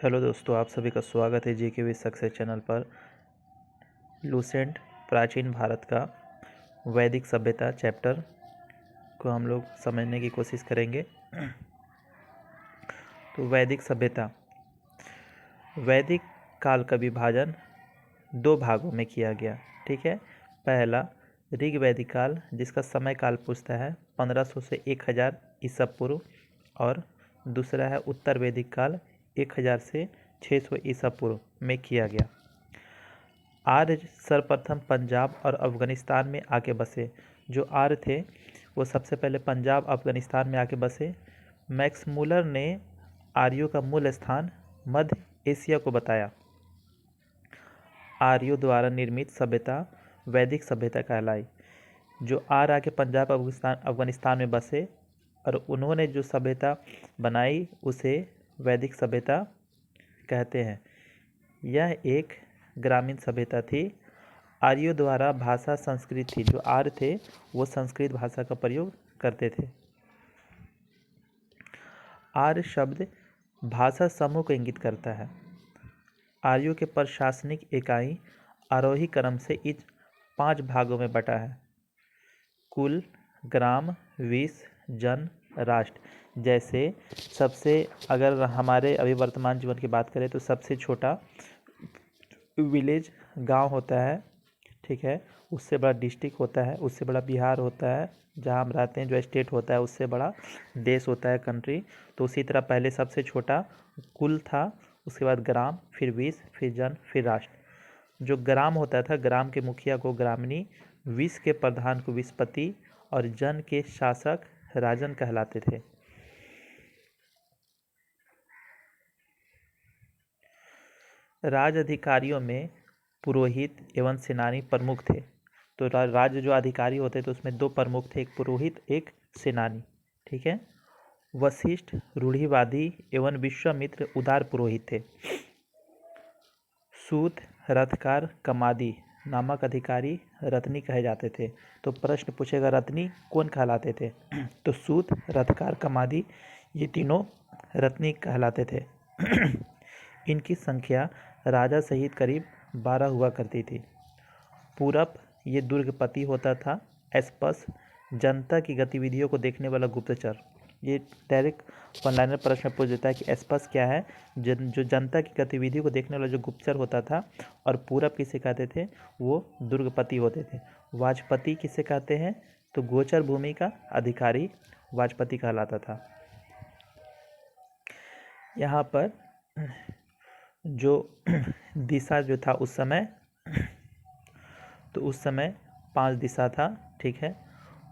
Hello दोस्तों, आप सभी का स्वागत है जीके विद सक्सेस चैनल पर। लूसेंट प्राचीन भारत का वैदिक सभ्यता चैप्टर को हम लोग समझने की कोशिश करेंगे। तो वैदिक सभ्यता, वैदिक काल का विभाजन दो भागों में किया गया। ठीक है, पहला ऋग वैदिक काल जिसका समय काल पूछता है 1500 से 1000 ईसा पूर्व, और दूसरा है उत्तर वैदिक काल 1000 से 600 ईसा पूर्व में किया गया। आर्य सर्वप्रथम पंजाब और अफ़गानिस्तान में आके बसे। जो आर्य थे वो सबसे पहले पंजाब अफ़गानिस्तान में आके बसे। मैक्स मूलर ने आर्यों का मूल स्थान मध्य एशिया को बताया। आर्यों द्वारा निर्मित सभ्यता वैदिक सभ्यता कहलाई। जो आर्य आके पंजाब अफ़गानिस्तान में बसे और उन्होंने जो सभ्यता बनाई उसे वैदिक सभ्यता कहते हैं। यह एक ग्रामीण सभ्यता थी। आर्यों द्वारा भाषा संस्कृत थी। जो आर्य थे वो संस्कृत भाषा का प्रयोग करते थे। आर्य शब्द भाषा समूह को इंगित करता है। आर्यों के प्रशासनिक इकाई आरोही क्रम से इस 5 भागों में बटा है: कुल, ग्राम, विष, जन, राष्ट्र। जैसे सबसे, अगर हमारे अभी वर्तमान जीवन की बात करें तो सबसे छोटा विलेज गांव होता है। ठीक है, उससे बड़ा डिस्ट्रिक्ट होता है, उससे बड़ा बिहार होता है जहां हम रहते हैं, जो स्टेट होता है, उससे बड़ा देश होता है, कंट्री। तो उसी तरह पहले सबसे छोटा कुल था, उसके बाद ग्राम, फिर विष, फिर जन, फिर राष्ट्र। जो ग्राम होता था, ग्राम के मुखिया को ग्रामणी, विष के प्रधान को विषपति और जन के शासक राजन कहलाते थे। राज अधिकारियों में पुरोहित एवं सेनानी प्रमुख थे। तो राज्य जो अधिकारी होते थे उसमें 2 प्रमुख थे, एक पुरोहित, एक सेनानी। ठीक है, वशिष्ठ रूढ़िवादी एवं विश्वामित्र उदार पुरोहित थे। सूत, रथकार, कमादी नामक अधिकारी रत्नी कहे जाते थे। तो प्रश्न पूछेगा रत्नी कौन कहलाते थे? तो सूत, रथकार, कमादी ये तीनों रत्नी कहलाते थे। इनकी संख्या राजा सहित करीब 12 हुआ करती थी। पूरब ये दुर्गपति होता था। एस्पस जनता की गतिविधियों को देखने वाला गुप्तचर। ये डायरेक्ट वन लाइनर प्रश्न पूछ देता है कि एस्पस क्या है? जो जनता की गतिविधियों को देखने वाला जो गुप्तचर होता था। और पूरब किसे कहते थे? वो दुर्गपति होते थे। वाजपति किसे कहते हैं? तो गोचर भूमि का अधिकारी वाजपति कहलाता था। यहाँ पर जो दिशा जो था उस समय, तो उस समय 5 दिशा था। ठीक है,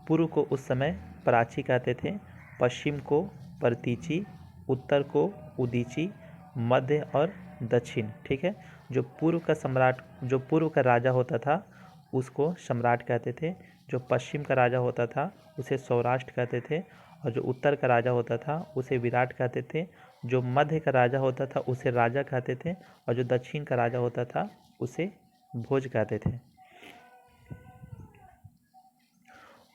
पूर्व को उस समय प्राची कहते थे, पश्चिम को प्रतीची, उत्तर को उदीची, मध्य और दक्षिण। ठीक है, जो पूर्व का सम्राट, जो पूर्व का राजा होता था उसको सम्राट कहते थे। जो पश्चिम का राजा होता था उसे सौराष्ट्र कहते थे, और जो उत्तर का राजा होता था उसे विराट कहते थे। जो मध्य का राजा होता था उसे राजा कहते थे, और जो दक्षिण का राजा होता था उसे भोज कहते थे।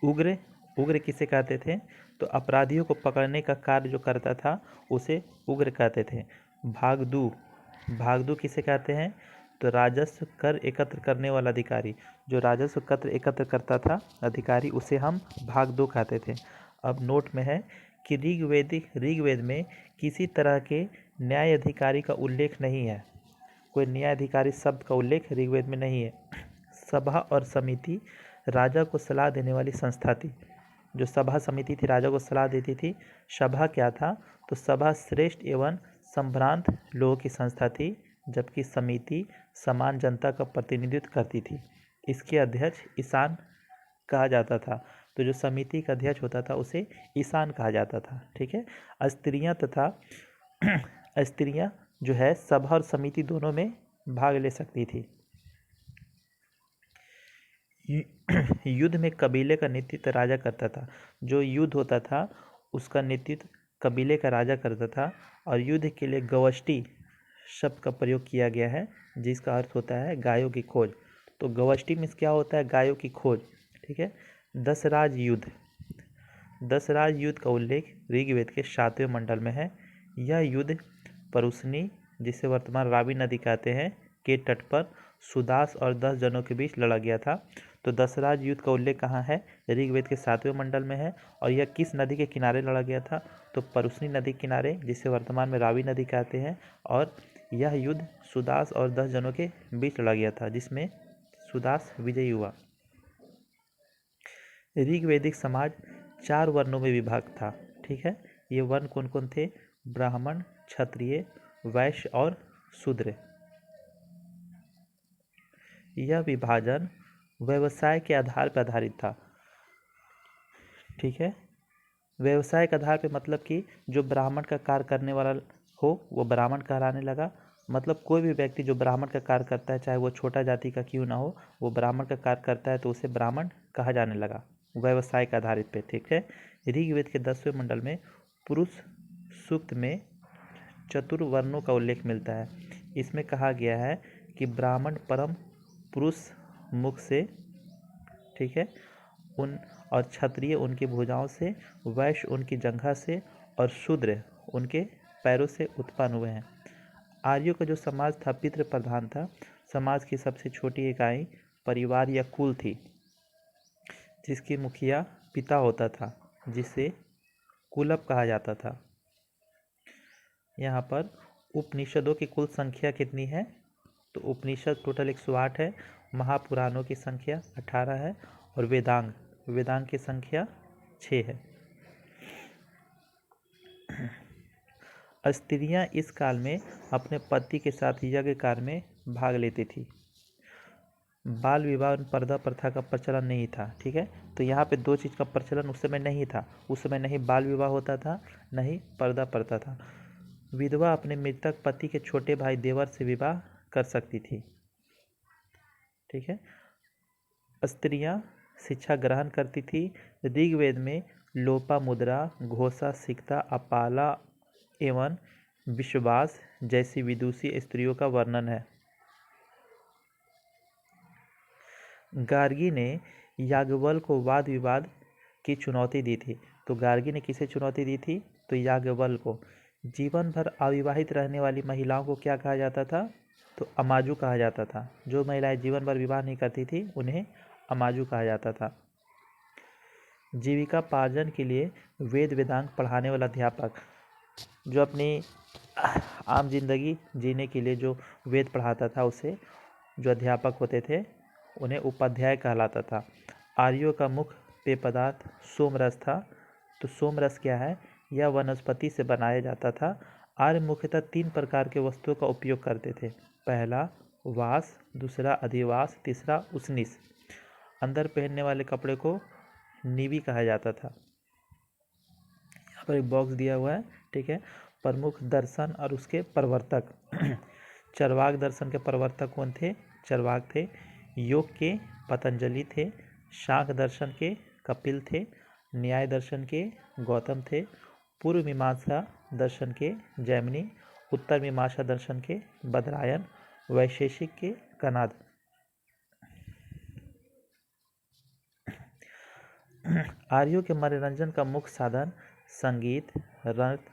उग्र, उग्र किसे कहते थे? तो अपराधियों को पकड़ने का कार्य जो करता था उसे उग्र कहते थे। भागदू, भागदू किसे कहते हैं? तो राजस्व कर एकत्र करने वाला अधिकारी। जो राजस्व कर एकत्र करता था अधिकारी उसे हम भागदू कहते थे। अब नोट में है कि ऋग्वेद में किसी तरह के न्याय अधिकारी का उल्लेख नहीं है। कोई न्याय अधिकारी शब्द का उल्लेख ऋग्वेद में नहीं है। सभा और समिति राजा को सलाह देने वाली संस्था थी। जो सभा समिति थी राजा को सलाह देती थी। सभा क्या था? तो सभा श्रेष्ठ एवं संभ्रांत लोगों की संस्था थी, जबकि समिति समान जनता का प्रतिनिधित्व करती थी। इसके अध्यक्ष ईशान कहा जाता था। तो जो समिति का अध्यक्ष होता था उसे ईशान कहा जाता था। ठीक है, स्त्रियां तथा स्त्रियां जो है सभा और समिति दोनों में भाग ले सकती थी। युद्ध में कबीले का नेतृत्व राजा करता था। जो युद्ध होता था उसका नेतृत्व कबीले का राजा करता था। और युद्ध के लिए गवष्टि शब्द का प्रयोग किया गया है, जिसका अर्थ होता है गायों की खोज। तो गवष्टि में क्या होता है? गायों की खोज। ठीक है, दशराज युद्ध, दशराज युद्ध का उल्लेख ऋग्वेद के 7वें मंडल में है। यह युद्ध परुशनी जिसे वर्तमान रावी नदी कहते हैं, के तट पर सुदास और 10 जनों के बीच लड़ा गया था। तो दशराज युद्ध का उल्लेख कहाँ है? ऋग्वेद के 7वें मंडल में है। और यह किस नदी के किनारे लड़ा गया था? तो परुष्णी नदी के किनारे, जिसे वर्तमान में रावी नदी कहते हैं। और यह युद्ध सुदास और 10 जनों के बीच लड़ा गया था, जिसमें सुदास विजयी हुआ। ऋग्वैदिक समाज 4 वर्णों में विभाग था। ठीक है, ये वर्ण कौन कौन थे? ब्राह्मण, क्षत्रिय, वैश्य और शूद्र। यह विभाजन व्यवसाय के आधार पर आधारित था। ठीक है, व्यवसाय के आधार पर मतलब कि जो ब्राह्मण का कार्य करने वाला हो वो ब्राह्मण कहलाने लगा। मतलब कोई भी व्यक्ति जो ब्राह्मण का कार्य करता है, चाहे वो छोटा जाति का क्यों ना हो, वो ब्राह्मण का कार्य करता है तो उसे ब्राह्मण कहा जाने लगा, व्यवसाय के आधारित पे। ठीक है, ऋग्वेद के 10वें मंडल में पुरुष सूक्त में चतुर्वर्णों का उल्लेख मिलता है। इसमें कहा गया है कि ब्राह्मण परम पुरुष मुख से, ठीक है, उन और क्षत्रिय उनकी भुजाओं से, वैश्य उनकी जंघा से और शूद्र उनके पैरों से उत्पन्न हुए हैं। आर्यों का जो समाज था पितृ प्रधान था। समाज की सबसे छोटी इकाई परिवार या कुल थी, जिसकी मुखिया पिता होता था, जिसे कुलप कहा जाता था। यहाँ पर उपनिषदों की कुल संख्या कितनी है? तो उपनिषद टोटल 108 है, महापुराणों की संख्या 18 है और वेदांग की संख्या 6 है। स्त्रियां इस काल में अपने पति के साथ यज्ञ कार्य में भाग लेती थी। बाल विवाह और पर्दा प्रथा का प्रचलन नहीं था। ठीक है, तो यहाँ पे 2 चीज़ का प्रचलन उस समय नहीं था। उस समय नहीं बाल विवाह होता था, नहीं पर्दा प्रथा था। विधवा अपने मृतक पति के छोटे भाई देवर से विवाह कर सकती थी। ठीक है, स्त्रियां शिक्षा ग्रहण करती थी। ऋग्वेद में लोपामुद्रा, घोषा, सिक्ता, अपाला एवं विश्वास जैसी विदुषी स्त्रियों का वर्णन है। गार्गी ने याज्ञवल्क्य को वाद विवाद की चुनौती दी थी। तो गार्गी ने किसे चुनौती दी थी? तो याज्ञवल्क्य को। जीवन भर अविवाहित रहने वाली महिलाओं को क्या कहा जाता था? तो अमाजु कहा जाता था। जो महिलाएं जीवन भर विवाह नहीं करती थी उन्हें अमाजु कहा जाता था। जीविका पार्जन के लिए वेद वेदांग पढ़ाने वाला अध्यापक, जो अपनी आम जिंदगी जीने के लिए जो वेद पढ़ाता था, उसे जो अध्यापक होते थे उन्हें उपाध्याय कहलाता था। आर्यों का मुख्य पेय पदार्थ सोमरस था। तो सोमरस क्या है? यह वनस्पति से बनाया जाता था। आर्य मुख्यतः 3 प्रकार के वस्तुओं का उपयोग करते थे। पहला वास, दूसरा अधिवास, तीसरा उसनिस। अंदर पहनने वाले कपड़े को निवी कहा जाता था। यहाँ पर एक बॉक्स दिया हुआ है। ठीक है, प्रमुख दर्शन और उसके प्रवर्तक। चरवाक दर्शन के प्रवर्तक कौन थे? चरवाक थे। योग के पतंजलि थे। शांख दर्शन के कपिल थे। न्याय दर्शन के गौतम थे। पूर्व मीमांसा दर्शन के जैमिनी। उत्तर मीमांसा दर्शन के बदरायन। वैशेषिक के कनाद। आर्यों के मनोरंजन का मुख्य साधन संगीत,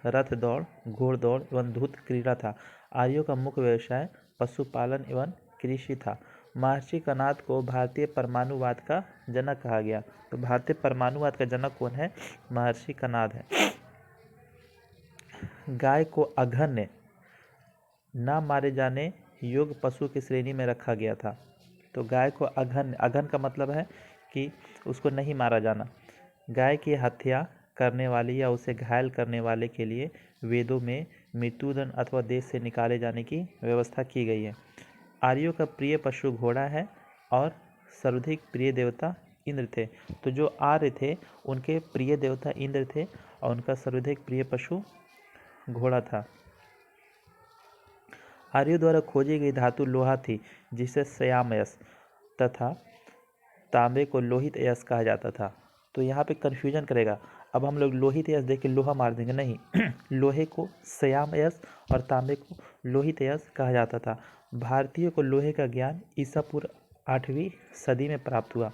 रथ दौड़, घोड़दौड़ एवं धूत क्रीड़ा था। आर्यों का मुख्य व्यवसाय पशुपालन एवं कृषि था। महर्षि कनाद को भारतीय परमाणुवाद का जनक कहा गया। तो भारतीय परमाणुवाद का जनक कौन है? महर्षि कनाद है। गाय को अघन्य न मारे जाने योग्य पशु की श्रेणी में रखा गया था। तो गाय को अघन का मतलब है कि उसको नहीं मारा जाना। गाय की हत्या करने वाले या उसे घायल करने वाले के लिए वेदों में मृत्युदंड अथवा देश से निकाले जाने की व्यवस्था की गई है। आर्यों का प्रिय पशु घोड़ा है और सर्वाधिक प्रिय देवता इंद्र थे। तो जो आर्य थे उनके प्रिय देवता इंद्र थे और उनका सर्वाधिक प्रिय पशु घोड़ा था। आर्यों द्वारा खोजी गई धातु लोहा थी, जिसे श्यामयस तथा तांबे को लोहित यश कहा जाता था। तो यहाँ पे कन्फ्यूजन करेगा। अब हम लोग लोहित यश देख के लोहा मार देंगे, नहीं। लोहे को श्यामयस और तांबे को लोहित यश कहा जाता था। भारतीयों को लोहे का ज्ञान ईसा पूर्व 8वीं सदी में प्राप्त हुआ।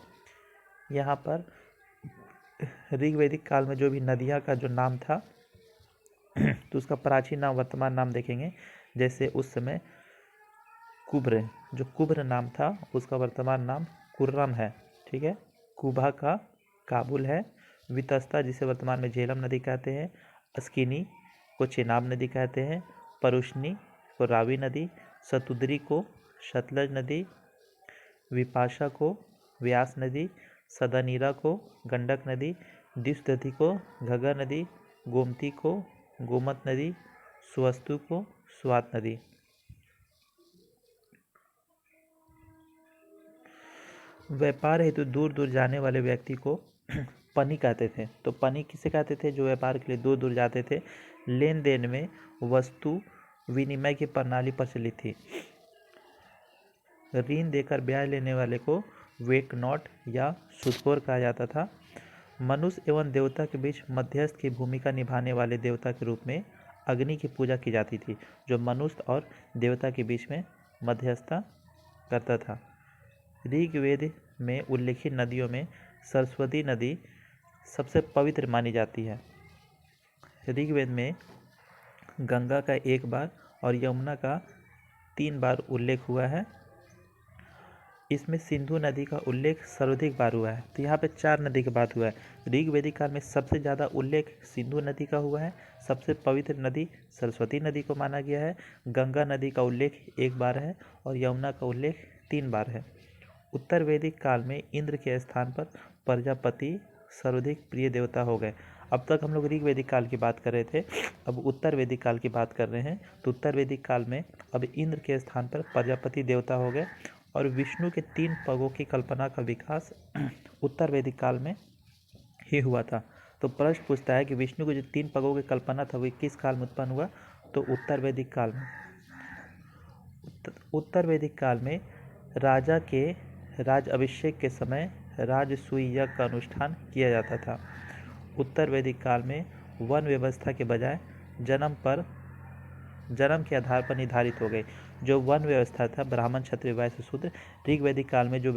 यहाँ पर ऋग्वैदिक काल में जो भी नदियाँ का जो नाम था तो उसका प्राचीन नाम वर्तमान नाम देखेंगे। जैसे उस समय कुब्र, जो कुब्र नाम था उसका वर्तमान नाम कुर्रम है, ठीक है। कुबा का काबुल है। वितस्ता जिसे वर्तमान में झेलम नदी कहते हैं, अस्किनी को चेनाब नदी कहते हैं, परुष्णी को रावी नदी, सतुद्री को सतलज नदी, विपाशा को व्यास नदी, सदानीरा को गंडक नदी, दिशदती को घग्गर नदी, गोमती को गोमत नदी, सुवस्तु को स्वात नदी। व्यापार हेतु दूर दूर जाने वाले व्यक्ति को पनी कहते थे। तो पनी किसे कहते थे? जो व्यापार के लिए दूर दूर जाते थे। लेन देन में वस्तु विनिमय की प्रणाली प्रचलित थी। ऋण देकर ब्याज लेने वाले को वेक नॉट या सूदखोर कहा जाता था। मनुष्य एवं देवता के बीच मध्यस्थ की भूमिका निभाने वाले देवता के रूप में अग्नि की पूजा की जाती थी, जो मनुष्य और देवता के बीच में मध्यस्थता करता था। ऋग्वेद में उल्लेखित नदियों में सरस्वती नदी सबसे पवित्र मानी जाती है। ऋग्वेद में गंगा का 1 बार और यमुना का 3 बार उल्लेख हुआ है। इसमें सिंधु नदी का उल्लेख सर्वाधिक बार हुआ है। तो यहाँ पे 4 नदी की बात हुआ है। ऋग्वेदिक काल में सबसे ज़्यादा उल्लेख सिंधु नदी का हुआ है। सबसे पवित्र नदी सरस्वती नदी को माना गया है। गंगा नदी का उल्लेख 1 बार है और यमुना का उल्लेख 3 बार है। उत्तर वैदिक काल में इंद्र के स्थान पर प्रजापति सर्वाधिक प्रिय देवता हो गए। अब तक हम लोग ऋग्वेदिक काल की बात कर रहे थे, अब उत्तर वैदिक काल की बात कर रहे हैं। तो उत्तर वैदिक काल में अब इंद्र के स्थान पर प्रजापति देवता हो गए और विष्णु के 3 पगों की कल्पना का विकास उत्तर वैदिक काल में ही हुआ था। तो प्रश्न पूछता है कि विष्णु को जो 3 पगों की कल्पना था वो किस काल में उत्पन्न हुआ? तो उत्तर वैदिक काल में। उत्तर वैदिक काल में राजा के राज अभिषेक के समय राजसूय यज्ञ का अनुष्ठान किया जाता था। उत्तर वैदिक काल में वन व्यवस्था के बजाय जन्म के आधार पर निर्धारित हो गई। जो वन व्यवस्था था ब्राह्मण क्षत्रिय वैश्य शूद्र, ऋग्वैदिक काल में जो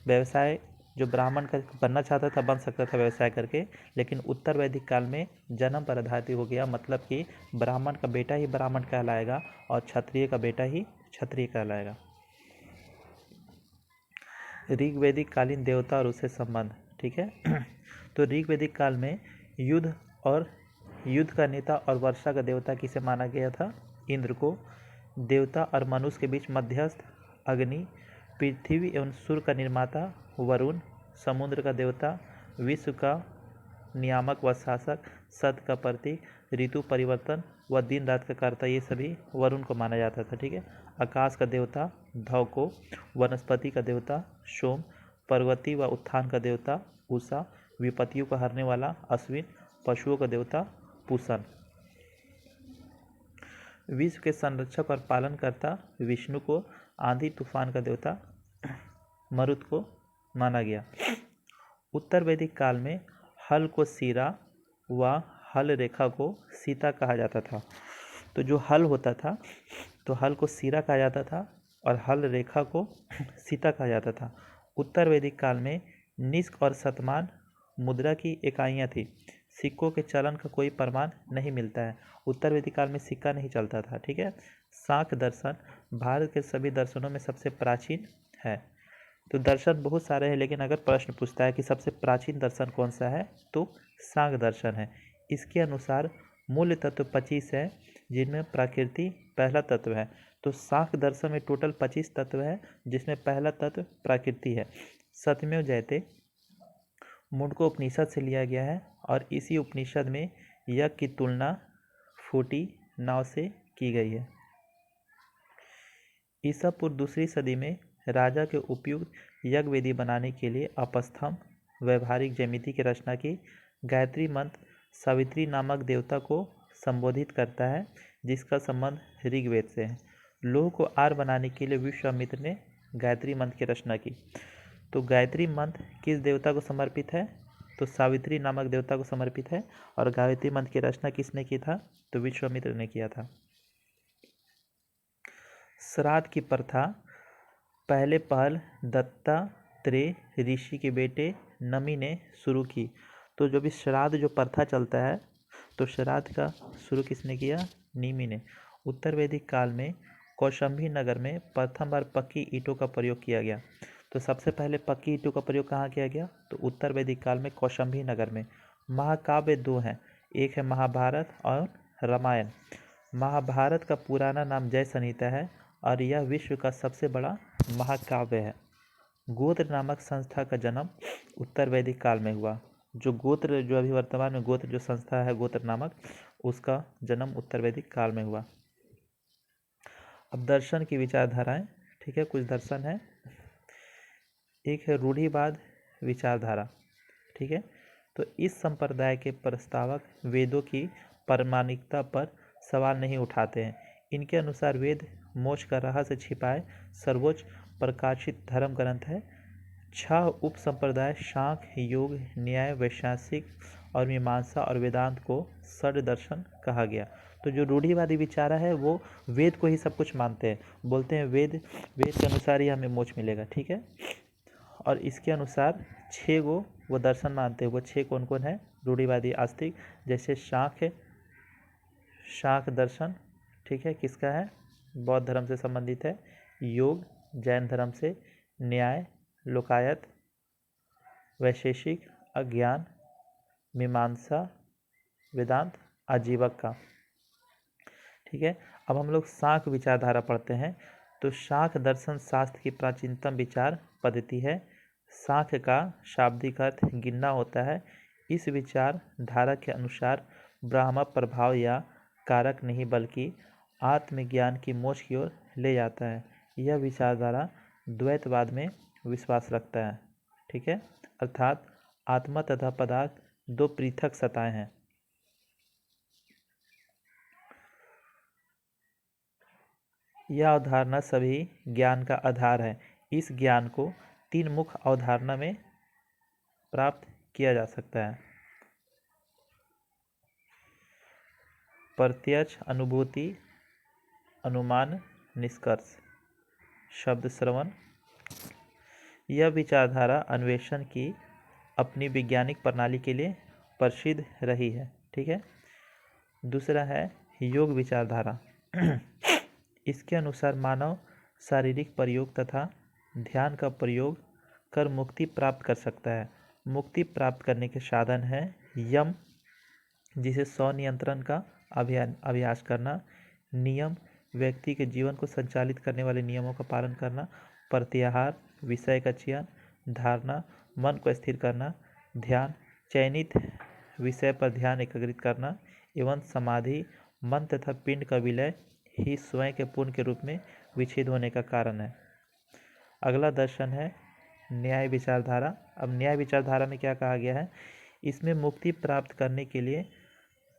व्यवसाय जो ब्राह्मण का बनना चाहता था बन सकता था व्यवसाय करके, लेकिन उत्तर वैदिक काल में जन्म पर आधारित हो गया। मतलब कि ब्राह्मण का बेटा ही ब्राह्मण कहलाएगा और क्षत्रिय का बेटा ही क्षत्रिय कहलाएगा। ऋग्वैदिक कालीन देवता और उससे संबंध, ठीक है। तो ऋग्वैदिक काल में युद्ध का नेता और वर्षा का देवता किसे माना गया था? इंद्र को। देवता और मनुष्य के बीच मध्यस्थ अग्नि, पृथ्वी एवं सूर्य का निर्माता वरुण, समुद्र का देवता, विश्व का नियामक व शासक, सत्य का प्रतीक, ऋतु परिवर्तन व दिन रात का कर्ता, ये सभी वरुण को माना जाता था, ठीक है। आकाश का देवता धव को, वनस्पति का देवता सोम, पर्वती व उत्थान का देवता उषा, विपत्तियों को हरने वाला अश्विन, पशुओं का देवता पूषण। विश्व के संरक्षक और पालनकर्ता विष्णु को आंधी तूफान का देवता मरुत को माना गया। उत्तर वैदिक काल में हल को सीरा व हल रेखा को सीता कहा जाता था। तो जो हल होता था तो हल को सीरा कहा जाता था और हल रेखा को सीता कहा जाता था। उत्तर वैदिक काल में निष्क और शतमान मुद्रा की इकाइयाँ थी। सिक्कों के चलन का कोई प्रमाण नहीं मिलता है। उत्तर वैदिक काल में सिक्का नहीं चलता था, ठीक है। सांख्य दर्शन भारत के सभी दर्शनों में सबसे प्राचीन है। तो दर्शन बहुत सारे हैं, लेकिन अगर प्रश्न पूछता है कि सबसे प्राचीन दर्शन कौन सा है तो सांख्य दर्शन है। इसके अनुसार मूल तत्व 25 है, जिनमें प्रकृति पहला तत्व है। तो सांख्य दर्शन में टोटल 25 तत्व है, जिसमें पहला तत्व प्रकृति है। सत्यमेव जयते मुंडको उपनिषद से लिया गया है और इसी उपनिषद में यज्ञ की तुलना फूटी नाव से की गई है। ईसा पूर्व 2री सदी में राजा के उपयुक्त यज्ञ वेदी बनाने के लिए अपस्थम व्यवहारिक ज्यामिति की रचना की। गायत्री मंत्र सावित्री नामक देवता को संबोधित करता है, जिसका संबंध ऋग्वेद से है। लोह को आर बनाने के लिए विश्वामित्र ने गायत्री मंत्र की रचना की। तो गायत्री मंत्र किस देवता को समर्पित है? तो सावित्री नामक देवता को समर्पित है। और गायत्री मंत्र की रचना किसने की था? तो विश्वामित्र ने किया था। श्राद्ध की प्रथा पहल दत्तात्रेय ऋषि के बेटे नमी ने शुरू की। तो जो भी श्राद्ध जो प्रथा चलता है, तो श्राद्ध का शुरू किसने किया? निमि ने। उत्तर वैदिक काल में कौशाम्बी नगर में प्रथम बार पक्की ईंटों का प्रयोग किया गया। तो सबसे पहले पक्की ईंटों का प्रयोग कहाँ किया गया? तो उत्तर वैदिक काल में कौशाम्बी नगर में। महाकाव्य दो हैं, एक है महाभारत और रामायण। महाभारत का पुराना नाम जय संहिता है और यह विश्व का सबसे बड़ा महाकाव्य है। गोत्र नामक संस्था का जन्म उत्तर वैदिक काल में हुआ। जो अभी वर्तमान में गोत्र जो संस्था है गोत्र नामक, उसका जन्म उत्तर वैदिक काल में हुआ। अब दर्शन की विचारधाराएं, ठीक है, कुछ दर्शन है। एक है रूढ़िवाद विचारधारा, ठीक है। तो इस संप्रदाय के प्रस्तावक वेदों की प्रामाणिकता पर सवाल नहीं उठाते हैं। इनके अनुसार वेद मोक्ष का रहस्य छिपाए सर्वोच्च प्रकाशित धर्म ग्रंथ है। 6 उप संप्रदाय सांख्य, योग, न्याय, वैशेषिक और मीमांसा और वेदांत को षड दर्शन कहा गया। तो जो रूढ़िवादी विचारा है वो वेद को ही सब कुछ मानते हैं, बोलते हैं वेद के अनुसार ही हमें मोक्ष मिलेगा, ठीक है। और इसके अनुसार 6 गो वो दर्शन मानते हैं। वो 6 कौन कौन है रूढ़िवादी आस्तिक? जैसे शाक्य दर्शन, ठीक है, किसका है? बौद्ध धर्म से संबंधित है। योग जैन धर्म से, न्याय लोकायत, वैशेषिक अज्ञान, मीमांसा वेदांत आजीवक का, ठीक है। अब हम लोग शाक्य विचारधारा पढ़ते हैं। तो शाक्य दर्शन शास्त्र की प्राचीनतम विचार पद्धति है। शाक्य का शाब्दिक अर्थ गिनना होता है। इस विचारधारा के अनुसार ब्रह्म प्रभाव या कारक नहीं बल्कि आत्मज्ञान की मोक्ष की ओर ले जाता है। यह विचारधारा द्वैतवाद में विश्वास रखता है, ठीक है, अर्थात आत्मा तथा पदार्थ दो पृथक सत्ताएं हैं। यह अवधारणा सभी ज्ञान का आधार है। इस ज्ञान को 3 मुख्य अवधारणा में प्राप्त किया जा सकता है: प्रत्यक्ष, अनुभूति, अनुमान, निष्कर्ष, शब्द श्रवण। यह विचारधारा अन्वेषण की अपनी वैज्ञानिक प्रणाली के लिए प्रसिद्ध रही है, ठीक है। दूसरा है योग विचारधारा। इसके अनुसार मानव शारीरिक प्रयोग तथा ध्यान का प्रयोग कर मुक्ति प्राप्त कर सकता है। मुक्ति प्राप्त करने के साधन है यम, जिसे स्वनियंत्रण का अभ्यास करना, नियम, व्यक्ति के जीवन को संचालित करने वाले नियमों का पालन करना, प्रत्याहार, विषय का चयन, धारणा, मन को स्थिर करना, ध्यान, चयनित विषय पर ध्यान एकाग्रित करना, एवं समाधि, मन तथा पिंड का विलय ही स्वयं के पूर्ण के रूप में विच्छेद होने का कारण है। अगला दर्शन है न्याय विचारधारा। अब न्याय विचारधारा में क्या कहा गया है? इसमें मुक्ति प्राप्त करने के लिए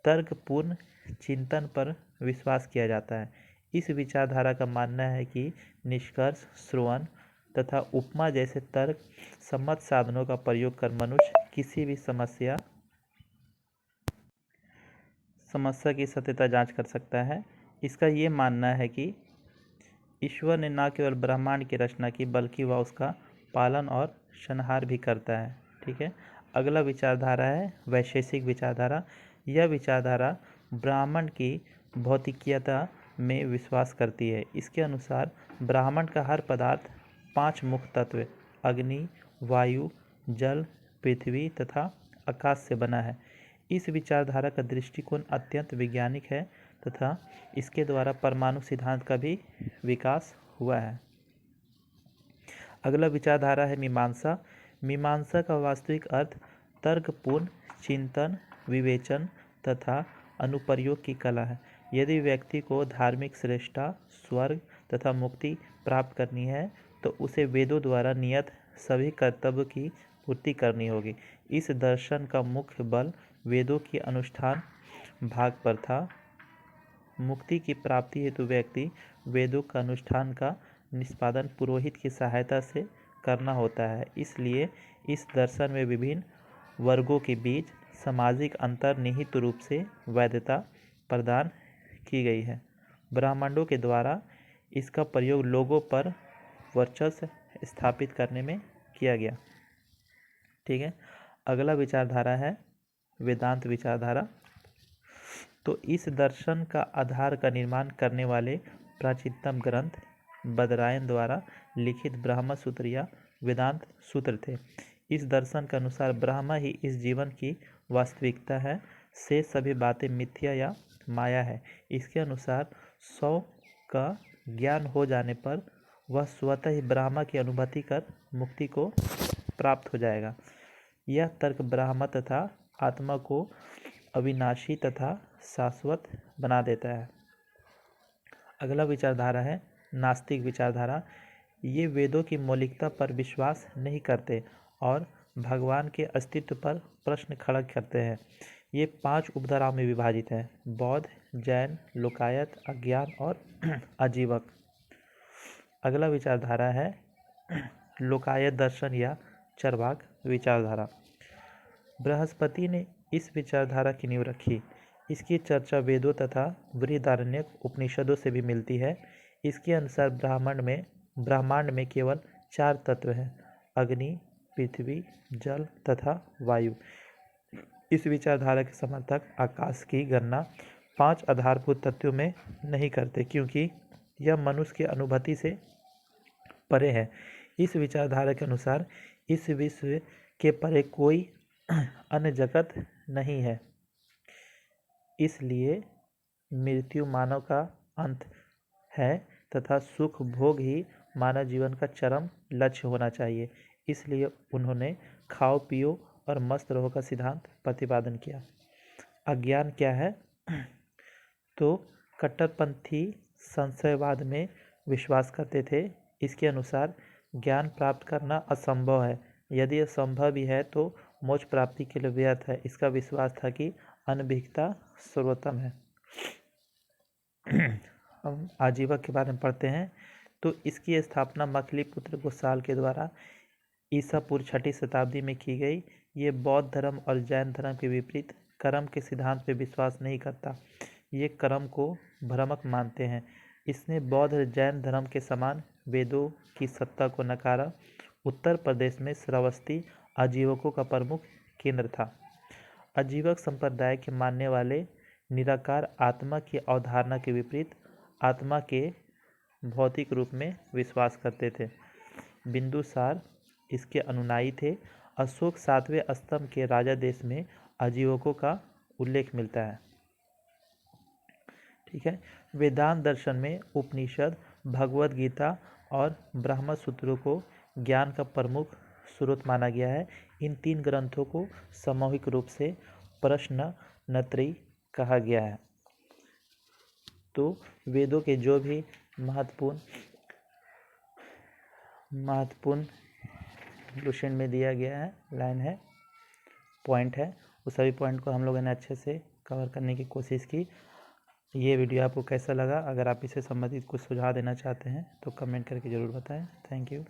तर्कपूर्ण चिंतन पर विश्वास किया जाता है। इस विचारधारा का मानना है कि निष्कर्ष, श्रवण तथा उपमा जैसे तर्क सम्मत साधनों का प्रयोग कर मनुष्य किसी भी समस्या की सत्यता जांच कर सकता है। इसका ये मानना है कि ईश्वर ने न केवल ब्रह्मांड की रचना की बल्कि वह उसका पालन और संहार भी करता है, ठीक है। अगला विचारधारा है वैशेषिक विचारधारा। यह विचारधारा ब्रह्मांड की भौतिकीयता में विश्वास करती है। इसके अनुसार ब्रह्मांड का हर पदार्थ 5 मुख्य तत्व अग्नि, वायु, जल, पृथ्वी तथा आकाश से बना है। इस विचारधारा का दृष्टिकोण अत्यंत वैज्ञानिक है तथा इसके द्वारा परमाणु सिद्धांत का भी विकास हुआ है। अगला विचारधारा है मीमांसा। मीमांसा का वास्तविक अर्थ तर्कपूर्ण चिंतन, विवेचन तथा अनुप्रयोग की कला है। यदि व्यक्ति को धार्मिक श्रेष्ठता, स्वर्ग तथा मुक्ति प्राप्त करनी है तो उसे वेदों द्वारा नियत सभी कर्तव्य की पूर्ति करनी होगी। इस दर्शन का मुख्य बल वेदों की अनुष्ठान भाग पर था। मुक्ति की प्राप्ति हेतु व्यक्ति वेदों का अनुष्ठान का निष्पादन पुरोहित की सहायता से करना होता है। इसलिए इस दर्शन में विभिन्न वर्गों के बीच सामाजिक अंतर्निहित रूप से वैधता प्रदान की गई है। ब्राह्मणों के द्वारा इसका प्रयोग लोगों पर वर्चस्व स्थापित करने में किया गया, ठीक है। अगला विचारधारा है वेदांत विचारधारा। तो इस दर्शन का आधार का निर्माण करने वाले प्राचीनतम ग्रंथ बदरायन द्वारा लिखित ब्रह्म सूत्र या वेदांत सूत्र थे। इस दर्शन के अनुसार ब्रह्म ही इस जीवन की वास्तविकता है, से सभी बातें मिथ्या या माया है। इसके अनुसार 100 का ज्ञान हो जाने पर वह स्वतः ही ब्रह्म की अनुभूति कर मुक्ति को प्राप्त हो जाएगा। यह तर्क ब्रह्म तथा आत्मा को अविनाशी तथा शाश्वत बना देता है। अगला विचारधारा है नास्तिक विचारधारा। ये वेदों की मौलिकता पर विश्वास नहीं करते और भगवान के अस्तित्व पर प्रश्न खड़ा करते हैं। ये 5 उपधाराओं में विभाजित है: बौद्ध, जैन, लोकायत, अज्ञान और आजीवक। अगला विचारधारा है लोकायत दर्शन या चरवाक विचारधारा। बृहस्पति ने इस विचारधारा की नींव रखी। इसकी चर्चा वेदों तथा बृहदारण्यक उपनिषदों से भी मिलती है। इसके अनुसार ब्रह्मांड में केवल 4 तत्व हैं: अग्नि, पृथ्वी, जल तथा वायु। इस विचारधारा के समर्थक आकाश की गणना 5 आधारभूत तत्वों में नहीं करते, क्योंकि यह मनुष्य की अनुभूति से परे है। इस विचारधारा के अनुसार इस विश्व के परे कोई अन्य जगत नहीं है, इसलिए मृत्यु मानव का अंत है तथा सुख भोग ही मानव जीवन का चरम लक्ष्य होना चाहिए। इसलिए उन्होंने खाओ पियो और मस्त रहो का सिद्धांत प्रतिपादन किया। अज्ञान क्या है? तो कट्टरपंथी संशयवाद में विश्वास करते थे। इसके अनुसार ज्ञान प्राप्त करना असंभव है, यदि यह संभव भी है तो मोक्ष प्राप्ति के लिए व्यर्थ है। इसका विश्वास था कि अनभिज्ञता सर्वोत्तम है। हम आजीवक के बारे में पढ़ते हैं। तो इसकी स्थापना मखलीपुत्र गोसाल के द्वारा ईसा पूर्व 6वीं शताब्दी में की गई। ये बौद्ध धर्म और जैन धर्म के विपरीत कर्म के सिद्धांत पर विश्वास नहीं करता। ये कर्म को भ्रामक मानते हैं। इसने बौद्ध और जैन धर्म के समान वेदों की सत्ता को नकारा। उत्तर प्रदेश में श्रावस्ती आजीवकों का प्रमुख केंद्र था। आजीवक संप्रदाय के मानने वाले निराकार आत्मा की अवधारणा के विपरीत आत्मा के भौतिक रूप में विश्वास करते थे। बिंदुसार इसके अनुयायी थे। अशोक 7वें स्तंभ के राजा देश में आजीवकों का उल्लेख मिलता है। ठीक है। वेदांत दर्शन में उपनिषद, भगवद गीता और ब्रह्म सूत्रों को ज्ञान का प्रमुख स्रोत माना गया है। इन 3 ग्रंथों को सामूहिक रूप से प्रश्नत्रयी कहा गया है। तो वेदों के जो भी महत्वपूर्ण लुसेंट में दिया गया है, लाइन है, पॉइंट है, उस सभी पॉइंट को हम लोगों ने अच्छे से कवर करने की कोशिश की। ये वीडियो आपको कैसा लगा? अगर आप इससे संबंधित कुछ सुझाव देना चाहते हैं तो कमेंट करके ज़रूर बताएं। Thank you.